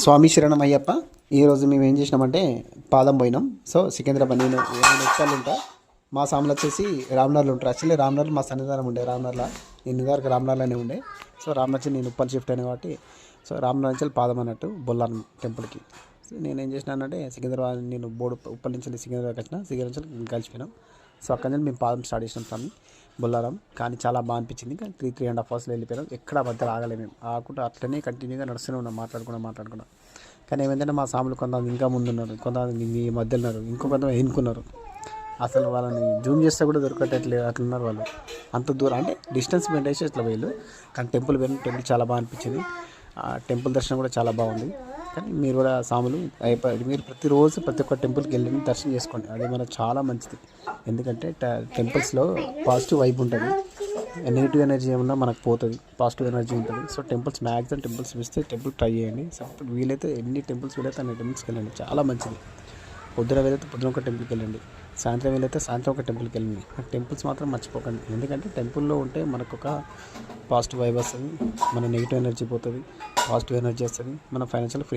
స్వామి శరణం అయ్యప్ప. ఈరోజు మేము ఏం చేసినామంటే పాదం పోయినాం. సో సికింద్రాబాద్ నేను ఉప్పల్ ఉంటా. మా సాములు వచ్చేసి రామ్నగర్లో ఉంటారు. యాక్చువల్లీ రామ్నగర్ మా సన్నిధానం ఉండే రామ్నగర్లో. నేను ఇదివరకు రామ్నగర్లోనే ఉండే. సో రామ్నగర్ నుంచి నేను ఉప్పల్ షిఫ్ట్ అయినా కాబట్టి సో రామ్నగర్ నుంచి పాదం అన్నట్టు బొల్లారం టెంపుల్కి. సో నేను ఏం చేసినానంటే సికింద్రాబాద్ నేను ఉప్పల్ నుంచి సికింద్రాబాద్కి వచ్చిన. సికింద్రాబాద్ నుంచి కలిసిపోయినాం. సో అక్కడి నుంచి మేము పాదం స్టార్ట్ చేసినాం స్వామి బొల్లారం. కానీ చాలా బాగా అనిపించింది. కానీ 3.5 అవర్స్లో వెళ్ళిపోయాం. ఎక్కడ మధ్యలో ఆగలేము మేము. ఆకుండా అట్లనే కంటిన్యూగా నడుస్తూనే ఉన్నాం, మాట్లాడుకున్నాం. కానీ ఏమైందంటే మా సాములు కొంతమంది ఇంకా ముందున్నారు, కొంతమంది మీ మధ్యలో ఉన్నారు, ఇంకో కొంతమంది ఎన్నుకున్నారు. అసలు వాళ్ళని జూమ్ చేస్తే కూడా దొరకట్లేదు, అట్లున్నారు వాళ్ళు. అంత దూరం అంటే డిస్టెన్స్ మెయింటైన్ చేసి ఇట్లా వీళ్ళు. కానీ టెంపుల్ చాలా బాగా అనిపించింది. టెంపుల్ దర్శనం కూడా చాలా బాగుంది. కానీ మీరు కూడా సాములు మీరు ప్రతిరోజు ప్రతి ఒక్క టెంపుల్కి వెళ్ళి దర్శనం చేసుకోండి. అది మనకు చాలా మంచిది. ఎందుకంటే టెంపుల్స్లో పాజిటివ్ వైబ్ ఉంటుంది. నెగిటివ్ ఎనర్జీ ఏమన్నా మనకు పోతుంది, పాజిటివ్ ఎనర్జీ ఉంటుంది. సో మ్యాక్సిమం టెంపుల్స్ ఇస్తే టెంపుల్ ట్రై చేయండి. వీలైతే ఎన్ని టెంపుల్స్ వీలైతే అన్ని టెంపుల్స్కి వెళ్ళండి, చాలా మంచిది. పొద్దున వీలైతే పొద్దున ఒక టెంపుల్కి వెళ్ళండి, సాయంత్రం వీలైతే సాయంత్రం ఒక టెంపుల్కి వెళ్ళండి. టెంపుల్స్ మాత్రం మర్చిపోకండి. ఎందుకంటే టెంపుల్లో ఉంటే మనకు ఒక పాజిటివ్ వైబ్ వస్తుంది, మన నెగిటివ్ ఎనర్జీ పోతుంది, పాజిటివ్ ఎనర్జీ వస్తుంది, మన ఫైనాన్షియల్